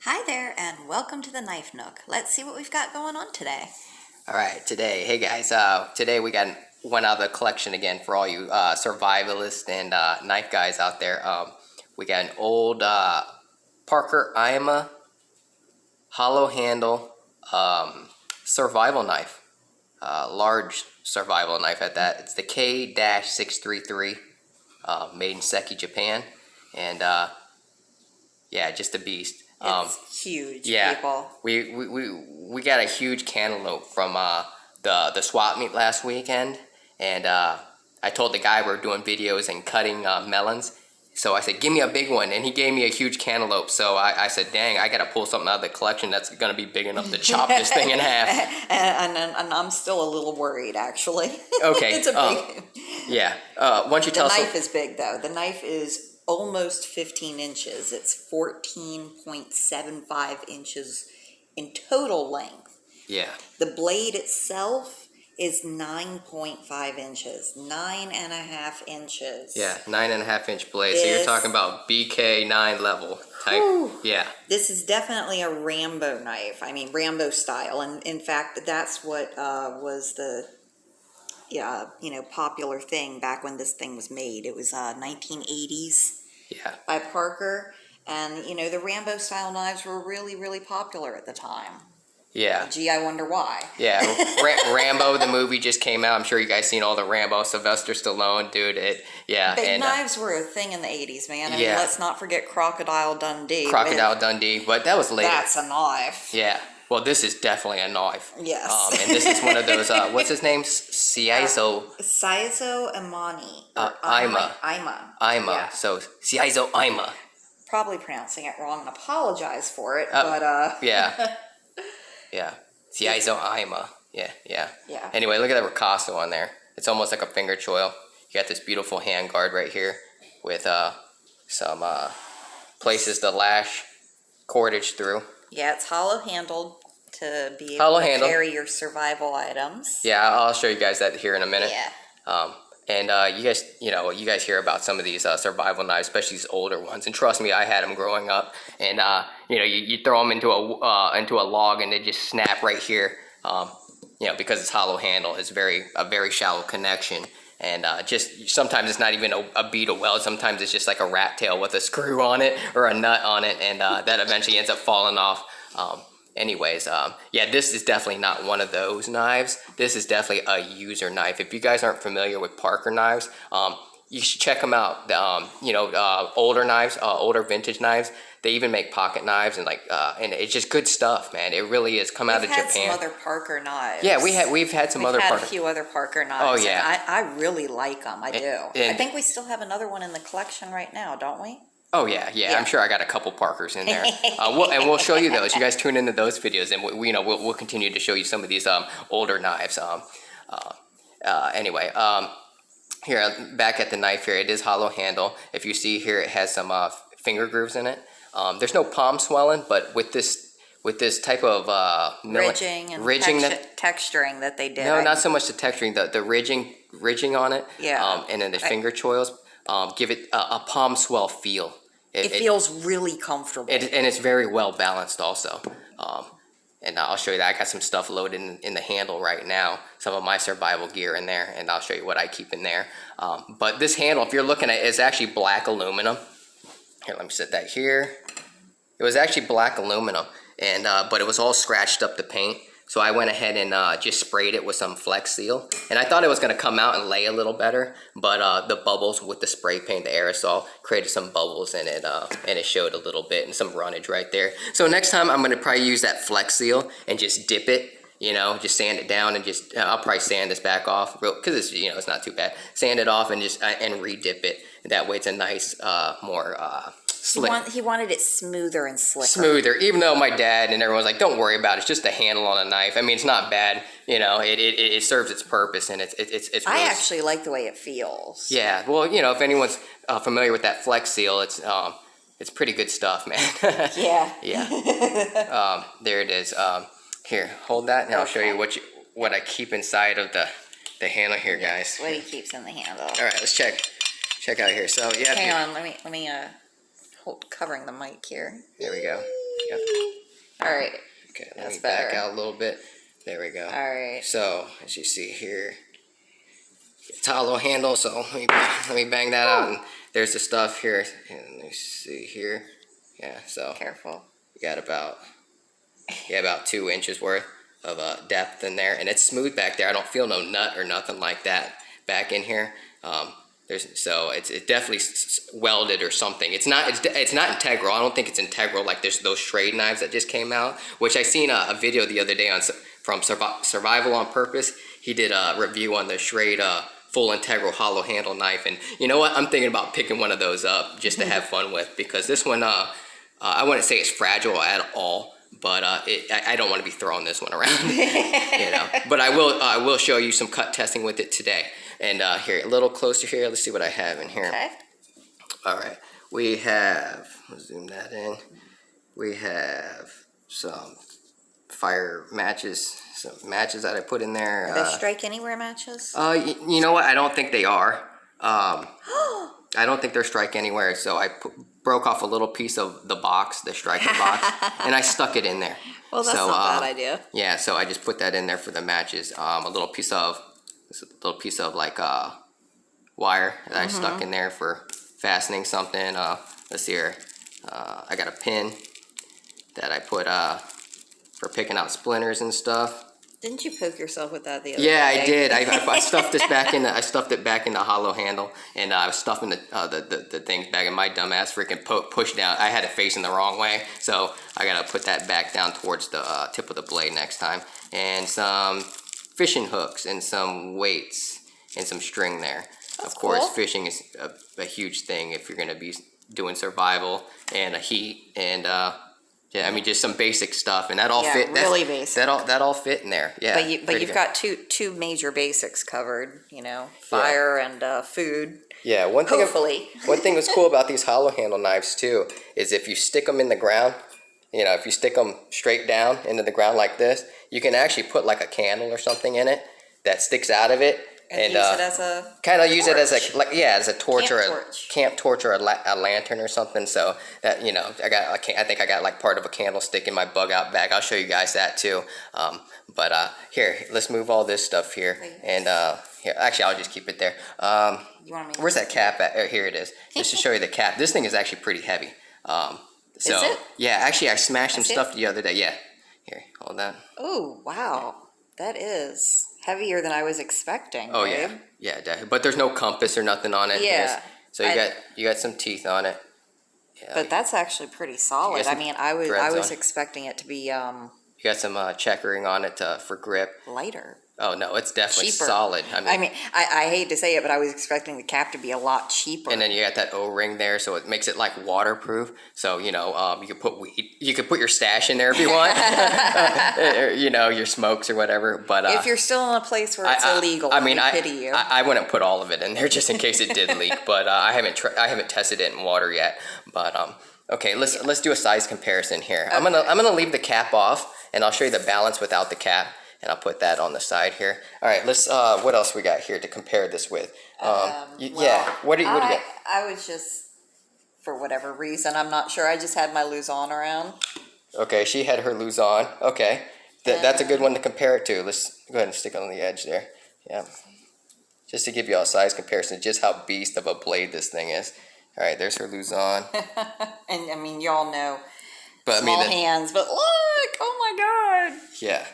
Hi there, and welcome to the Knife Nook. Let's see what we've got going on today. All right, hey guys, today we got one out of the collection again for all you survivalists and knife guys out there. We got an old Parker Ima hollow handle survival knife, large survival knife at that. It's the K-633, made in Seki, Japan, and yeah, just a beast. It's huge, yeah, people. We got a huge cantaloupe from the swap meet last weekend, and I told the guy we were doing videos and cutting melons, so I said, give me a big one, and he gave me a huge cantaloupe. So I said, dang, I gotta pull something out of the collection that's gonna be big enough to chop this thing in half. And I'm still a little worried, actually. Okay. It's a big. Yeah. Why don't you tell us? The knife is big, though. The knife is almost 15 inches. It's 14.75 inches in total length. Yeah. The blade itself is 9.5 inches. 9.5 inches. Yeah, 9.5-inch blade. So you're talking about BK9 level type. Whew. Yeah. This is definitely a Rambo knife. I mean, Rambo style. And in fact, that's what was the popular thing back when this thing was made. It was 1980s. Yeah. By Parker, and the Rambo style knives were really, really popular at the time. Yeah. Gee, I wonder why. Yeah, Rambo the movie just came out. I'm sure you guys seen all the Rambo. Sylvester Stallone, dude. Big knives were a thing in the 80s, man. I mean, let's not forget Crocodile Dundee. Dundee, but that was later. That's a knife. Yeah. Well, this is definitely a knife. Yes. And this is one of those. What's his name? Seizo Imani. Ima. Ima. Yeah. So Seizo Ima. Probably pronouncing it wrong, and apologize for it. But yeah. Yeah. Seizo Ima. Yeah. Yeah. Anyway, look at that ricasso on there. It's almost like a finger choil. You got this beautiful hand guard right here with some places to lash cordage through. Yeah, it's hollow handled to be able to carry your survival items. Yeah, I'll show you guys that here in a minute. Yeah. And you guys hear about some of these survival knives, especially these older ones. And trust me, I had them growing up. And you throw them into a log and they just snap right here. Because it's hollow handle, it's a very shallow connection. And just sometimes it's not even a bead of weld. Sometimes it's just like a rat tail with a screw on it or a nut on it, and that eventually ends up falling off. This is definitely not one of those knives. This is definitely a user knife. If you guys aren't familiar with Parker knives, you should check them out. Older knives, older vintage knives. They even make pocket knives and and it's just good stuff, man. It really is. Come out of Japan. We've had some other Parker knives. Yeah, we've had some other Parker. We've had a few other Parker knives. Oh yeah, I really like them. I do. I think we still have another one in the collection right now, don't we? Oh yeah. I'm sure I got a couple Parkers in there. We'll show you those. You guys tune into those videos, and we'll continue to show you some of these older knives. Here, back at the knife here, it is hollow handle. If you see here, it has some finger grooves in it. There's no palm swelling, but with this type of ridging and texturing that they did. No, not so much the texturing, the ridging on it. Yeah. And then the finger choils give it a palm swell feel. It feels really comfortable. And it's very well balanced also. And I'll show you that. I got some stuff loaded in the handle right now. Some of my survival gear in there, and I'll show you what I keep in there. But this handle, if you're looking at it, it's actually black aluminum. Here, let me set that here. It was actually black aluminum, and but it was all scratched up, the paint. So I went ahead and just sprayed it with some Flex Seal. And I thought it was going to come out and lay a little better, but the bubbles with the spray paint, the aerosol, created some bubbles in it, and it showed a little bit and some runnage right there. So next time I'm going to probably use that Flex Seal and just dip it, just sand it down and just, I'll probably sand this back off, because it's, it's not too bad. Sand it off and just, and re-dip it. That way it's a nice, more slick. He wanted it smoother and slicker. Smoother, even though my dad and everyone's like, don't worry about it. It's just a handle on a knife. I mean, it's not bad. It serves its purpose, and it's really... I actually like the way it feels. Yeah, well, if anyone's familiar with that Flex Seal, it's pretty good stuff, man. Yeah. Yeah. There it is. Here, hold that, and I'll show you what I keep inside of the handle here, guys. What he keeps in the handle. All right, let's check out here. So yeah. Hang on, let me hold covering the mic here. There we go. Yep. All right. Okay, let That's me back better. out a little bit. There we go. All right. So, as you see here, it's a hollow handle, so let me bang that out. And there's the stuff here. And let me see here. Yeah, so Careful. you got about 2 inches worth of depth in there, and it's smooth back there. I don't feel no nut or nothing like that back in here. So it's definitely welded or something. It's not integral. I don't think it's integral like there's those Schrade knives that just came out, which I seen a video the other day from Survival on Purpose. He did a review on the Schrade full integral hollow handle knife, and you know what? I'm thinking about picking one of those up just to have fun with, because this one I wouldn't say it's fragile at all, but I don't want to be throwing this one around, you know. But I will show you some cut testing with it today. And here, a little closer here. Let's see what I have in here. Okay. All right, we have. Let's zoom that in. We have some fire matches, some matches that I put in there. Are they strike anywhere matches? You know what? I don't think they are. I don't think they're strike anywhere. So I broke off a little piece of the box, the striker box, and I stuck it in there. Well, that's not a bad idea. Yeah, so I just put that in there for the matches. A little piece of like wire that I stuck in there for fastening something. Let's see here. I got a pin that I put for picking out splinters and stuff. Didn't you poke yourself with that the other Yeah, day? I did. I stuffed this back in. I stuffed it back in the hollow handle, and I was stuffing the things back. And my dumb ass freaking pushed down. I had it facing the wrong way, so I gotta put that back down towards the tip of the blade next time. And some fishing hooks and some weights and some string there. That's of course, cool. fishing is a huge thing if you're gonna be doing survival and a heat and. Yeah, I mean just some basic stuff, and that all fit. Really basic. That all fit in there. Yeah. But you've got two major basics covered. You know, fire and food. Yeah. One thing that's cool about these hollow handle knives too is if you stick them in the ground, you know, if you stick them straight down into the ground like this, you can actually put like a candle or something in it that sticks out of it. And use it as a kind of use it as torch. as a torch Camp or a torch. camp torch or a lantern or something. So that, you know, I think I got like part of a candlestick in my bug out bag. I'll show you guys that too. But here, let's move all this stuff here. And here, actually, I'll just keep it there. You want me to Where's that cap at? Here it is. Just to show you the cap. This thing is actually pretty heavy. So Is it? yeah, actually, I smashed some That's it? stuff the other day. Yeah. Here, hold that. Oh, wow. That is heavier than I was expecting. Oh babe. yeah, definitely. But there's no compass or nothing on it. Yeah. So you got some teeth on it. Yeah. But that's actually pretty solid. some I mean, I threads was on it. expecting it to be You got some checkering on it for grip. lighter. Oh no, it's definitely Cheaper. solid. I mean, I hate to say it, but I was expecting the cap to be a lot cheaper. And then you got that O-ring there, so it makes it like waterproof. So you know, you could put weed, you could put your stash in there if you want, or, you know, your smokes or whatever. But if you're still in a place where it's illegal, I mean, I pity you. I wouldn't put all of it in there just in case it did leak. But I haven't tested it in water yet. But okay, let's do a size comparison here. I'm gonna leave the cap off, and I'll show you the balance without the cap. And I'll put that on the side here. All right, let's. What else we got here to compare this with? Yeah. What do you got? I was just, for whatever reason, I'm not sure. I just had my Luzon around. Okay, she had her Luzon. Okay, that's a good one to compare it to. Let's go ahead and stick it on the edge there. Yeah. Just to give you all a size comparison, just how beast of a blade this thing is. All right, there's her Luzon. And I mean, y'all know, But small I mean, hands, but look, oh my God. yeah.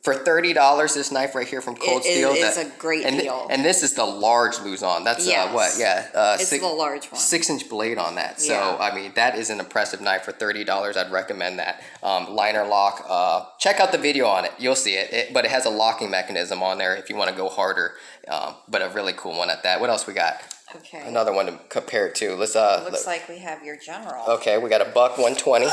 For $30, this knife right here from Cold Steel. It's a great deal. And this is the large Luzon. That's Yes. what? Yeah. It's the large one. 6-inch blade on that. So, Yeah. I mean, that is an impressive knife for $30. I'd recommend that. Liner lock. Check out the video on it. You'll see it. But it has a locking mechanism on there if you want to go harder. But a really cool one at that. What else we got? Okay. Another one to compare it to. Let's Looks like we have your general. Okay, we got a buck 120.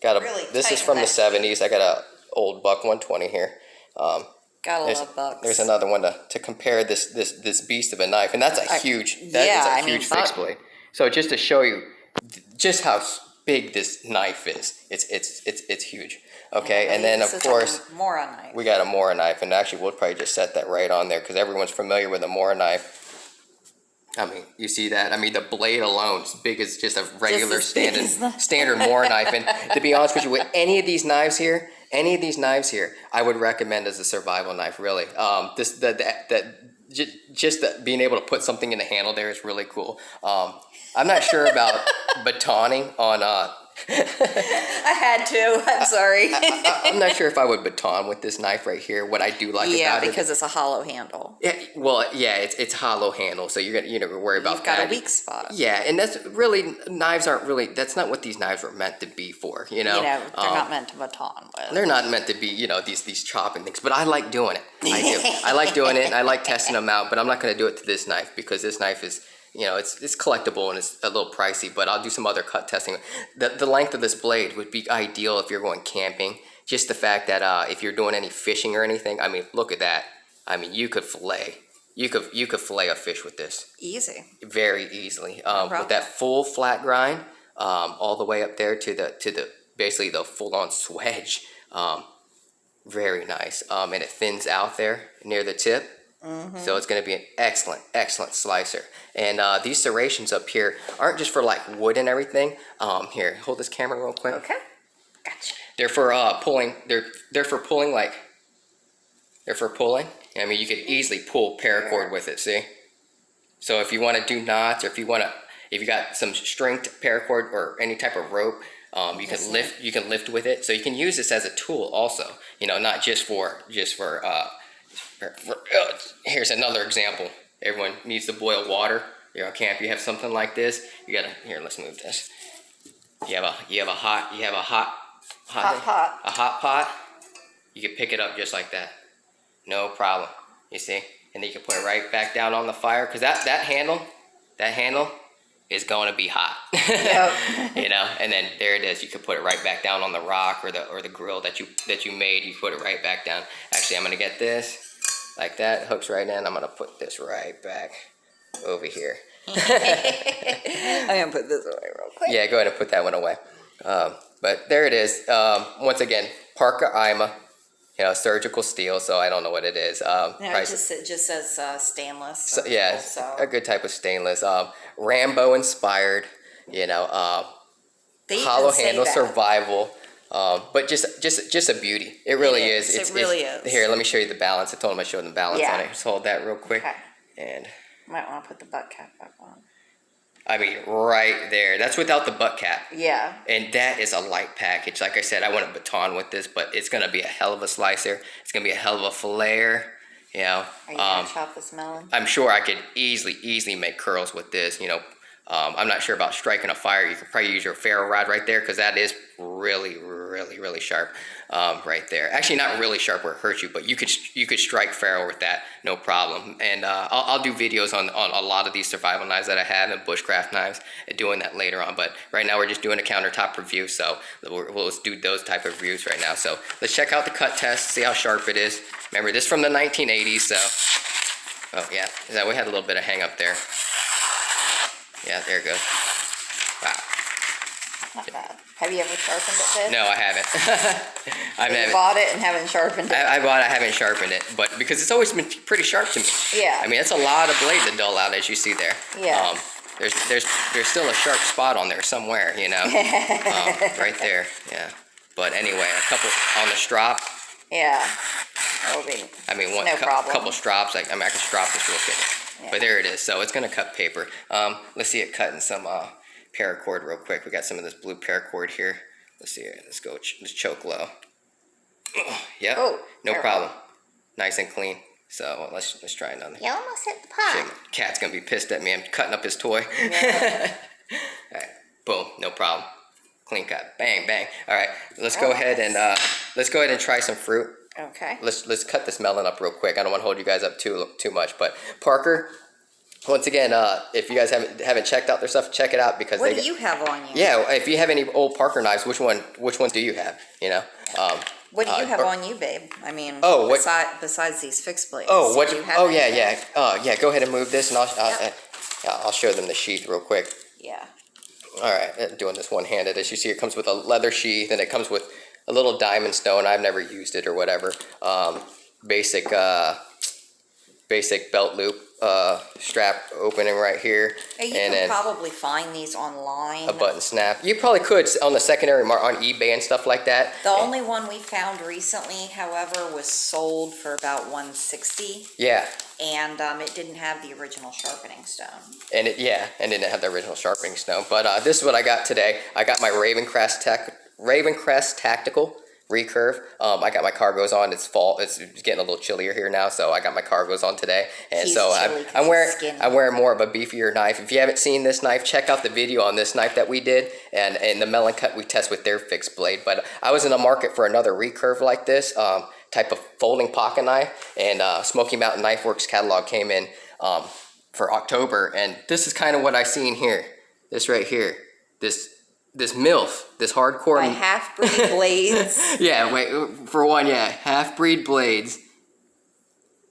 Got a. Really This is tighten from the that. 70s. I got a old buck 120 here. Gotta love bucks. There's another one to compare this beast of a knife, and that's a huge. That is a huge fixed blade. So just to show you just how big this knife is, it's huge. Okay, Yeah, and then this of is a course Mora knife. we got a Mora knife, and actually we'll probably just set that right on there because everyone's familiar with a Mora knife. I mean, you see that? I mean, the blade alone is big as just a regular as big as the- standard Moore knife. And to be honest with you, with any of these knives here, I would recommend as a survival knife. Really, being able to put something in the handle there is really cool. I'm not sure about batoning on. I had to. I'm sorry. I'm not sure if I would baton with this knife right here. What I do like about it, because it's a hollow handle. yeah, well, yeah, it's hollow handle, so you're gonna worry about You've got that. a weak spot. Yeah, and that's really knives aren't really. That's not what these knives were meant to be for. They're not meant to baton with. They're not meant to be, these chopping things. But I like doing it. I do. I like doing it, and I like testing them out. But I'm not gonna do it to this knife because this knife is. It's collectible and it's a little pricey, but I'll do some other cut testing. The length of this blade would be ideal if you're going camping. Just the fact that if you're doing any fishing or anything, I mean, look at that. I mean, you could fillet a fish with this. Easy. Very easily. No with that full flat grind, all the way up there to the basically the full on swedge. Very nice. And it thins out there near the tip. Mm-hmm. So it's going to be an excellent slicer. And these serrations up here aren't just for like wood and everything. Here, hold this camera real quick. Okay, gotcha. They're for pulling. They're for pulling like. They're for pulling. I mean, you could easily pull paracord with it. See. So if you want to do knots, or if you got some stringed paracord or any type of rope, you can lift. You can lift with it. So you can use this as a tool also. Not just for. Here's another example. Everyone needs to boil water. You're on camp. You have something like this. You gotta here. Let's move this. You have a hot pot. You can pick it up just like that. No problem. You see, and then you can put it right back down on the fire because that handle is going to be hot. Yep. And then there it is. You can put it right back down on the rock or the grill that you made. You put it right back down. Actually, I'm gonna get this. Like that, hooks right in. I'm gonna put this right back over here. I'm gonna put this away real quick. Yeah, go ahead and put that one away. But there it is. Once again, Parker IMA, surgical steel. So I don't know what it is. It just says stainless. So, yeah, a good type of stainless. Rambo inspired. Hollow handle survival. But just a beauty. It really is. It really is. Here, let me show you the balance. I told him I showed them the balance on it. Just hold that real quick. Okay. And might want to put the butt cap back on. I mean, right there. That's without the butt cap. Yeah. And that is a light package. Like I said, I wouldn't baton with this, but it's going to be a hell of a slicer. It's going to be a hell of a filleter. Are you going to chop this melon? I'm sure I could easily make curls with this, I'm not sure about striking a fire. You could probably use your ferro rod right there because that is really sharp right there. Actually, not really sharp where it hurts you, but you could strike ferro with that, no problem. And I'll do videos on a lot of these survival knives that I have and bushcraft knives and doing that later on. But right now we're just doing a countertop review, so we'll do those type of reviews right now. So let's check out the cut test, see how sharp it is. Remember, this is from the 1980s, so we had a little bit of hang up there. Yeah, there it goes. Wow. Not bad. Have you ever sharpened it, Sid? No, I haven't. You bought it and haven't sharpened it? I haven't sharpened it, but because it's always been pretty sharp to me. Yeah. I mean, it's a lot of blade to dull out, as you see there. Yeah. There's still a sharp spot on there somewhere, right there. Yeah. But anyway, a couple on the strop. Yeah. Couple strops. I can strop this real quick. Yeah. But there it is. So it's going to cut paper. Let's see it cutting some paracord real quick. We got some of this blue paracord here. Let's see it. Let's go. Let's choke low. Yep. Oh, no problem. Nice and clean. So let's try another. You almost hit the pot. Shit, cat's going to be pissed at me. I'm cutting up his toy. Yeah. All right. Boom. No problem. Clean cut. Bang, bang. All right. Let's go ahead and try some fruit. Okay. Let's cut this melon up real quick. I don't want to hold you guys up too much, but Parker, once again, if you guys haven't checked out their stuff, check it out because what do you have on you? Yeah, if you have any old Parker knives, which ones do you have? What do you have on you, babe? I mean, besides these fixed blades. Oh, what? Do you have yeah. Go ahead and move this, and I'll show them the sheath real quick. Yeah. All right, doing this one-handed. As you see, it comes with a leather sheath, and it comes with a little diamond stone. I've never used it or whatever. Basic belt loop. strap opening right here. Hey, you and can then probably find these online. a button snap. You probably could on the secondary market on eBay and stuff like that. The only one we found recently, however, was sold for about $160. Yeah. And it didn't have the original sharpening stone. And it didn't have the original sharpening stone. But this is what I got today. I got my Ravencrest Tactical recurve. I got my cargos on. It's fall. It's getting a little chillier here now, so I got my cargos on today. And He's so chilly 'cause I'm he's wearing skinny. more of a beefier knife. If you haven't seen this knife, check out the video on this knife that we did and the melon cut we test with their fixed blade. But I was in the market for another recurve like this type of folding pocket knife, and Smoky Mountain Knife Works catalog came in for October, and this is kind of what I seen here. This right here. This MILF, this hardcore. By Half-Breed Blades. Yeah, wait, for one, yeah, Half-Breed Blades.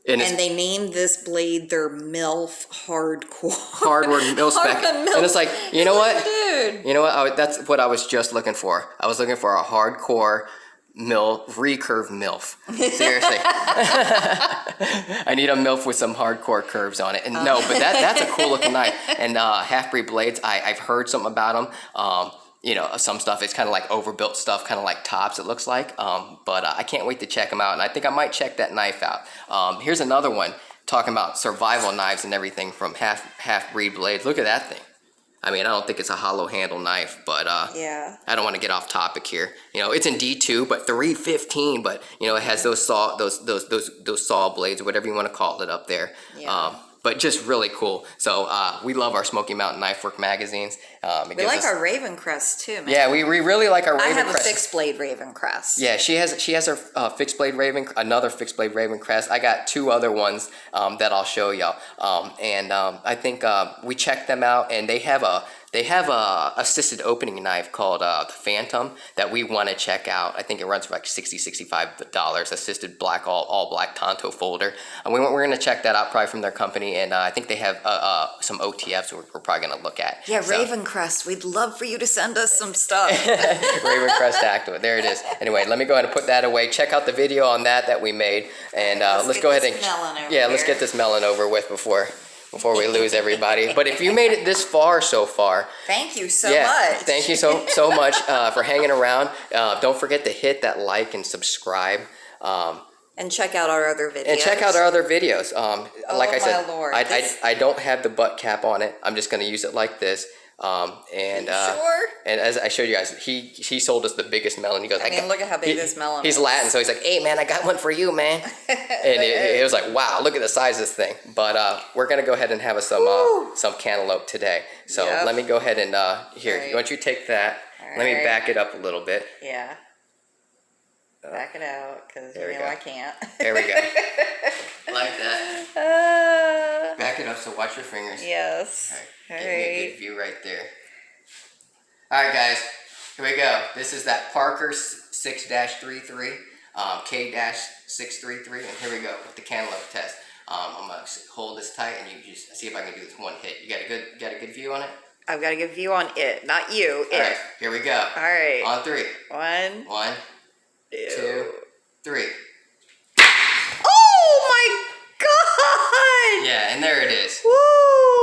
And they named this blade their MILF Hardcore. Hardware mil spec. And it's like, you know what? Dude. You know what? That's what I was just looking for. I was looking for a hardcore recurve MILF. Seriously. I need a MILF with some hardcore curves on it. And no, but that's a cool looking knife. And Half-Breed Blades, I've heard something about them. You know, some stuff, it's kind of like overbuilt stuff, kind of like tops, it looks like. But I can't wait to check them out, and I think I might check that knife out. Here's another one, talking about survival knives and everything from Half-Breed Blades. Look at that thing. I mean, I don't think it's a hollow handle knife, but yeah. I don't want to get off topic here. You know, it's in D2, but 315. But you know, it has those saw blades, or whatever you want to call it, up there. Yeah. But just really cool. So we love our Smoky Mountain Knife Work magazines. We like our Ravencrest too, man. Yeah, we really like our Ravencrest. I have a fixed blade Ravencrest. Yeah, she has her fixed blade another fixed blade Ravencrest. I got two other ones that I'll show y'all. I think we checked them out, and they have a assisted opening knife called the Phantom that we want to check out. I think it runs for like $65. Assisted black all black Tonto folder. And we're going to check that out probably from their company, and I think they have some OTFs we're probably going to look at. Yeah, so. Ravencrest, we'd love for you to send us some stuff. Ravencrest Active, there it is. Anyway, let me go ahead and put that away. Check out the video on that we made, and let's go ahead and let's get this melon over with before we lose everybody. But if you made it this far so far, thank you so much. Thank you so much for hanging around. Don't forget to hit that like and subscribe. And check out our other videos. Like I said, Lord. I don't have the butt cap on it. I'm just going to use it like this. Sure? And as I showed you guys, he sold us the biggest melon. He goes, I mean, look at how big this melon is. He's Latin, so he's like, hey man, I got one for you, man. And it was like, wow, look at the size of this thing. But we're gonna go ahead and have some cantaloupe today. So let me go ahead and here. Right. Why don't you take that? Let me back it up a little bit. Yeah. Back it out, because you know I can't. There we go. Like that. Back it up, so watch your fingers. Yes. All right. Give me a good view right there. All right, guys. Here we go. This is that Parker 6-33, K-633, and here we go with the cantaloupe test. I'm gonna hold this tight, and you just see if I can do this one hit. You got a good view on it? I've got a good view on it, not you. All right, here we go. All right. On three. One, two, three. Oh my God! Yeah, and there it is. Woo!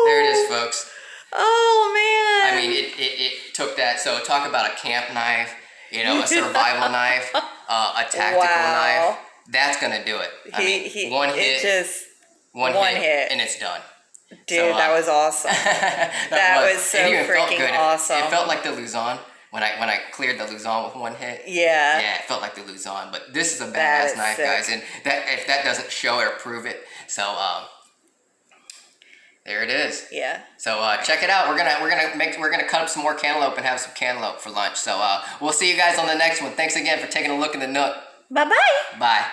There it is, folks. Oh man! I mean, it took that. So talk about a camp knife, you know, a survival knife, a tactical knife. That's gonna do it. I mean, one hit, one hit, and it's done. Dude, so, that was awesome. that was so freaking awesome. It felt like the Luzon. When I cleared the Luzon with one hit, yeah, it felt like the Luzon. But this is a badass knife, guys, and if that doesn't show it or prove it, so there it is. Yeah. So check it out. We're gonna cut up some more cantaloupe and have some cantaloupe for lunch. So we'll see you guys on the next one. Thanks again for taking a look in the nook. Bye bye. Bye.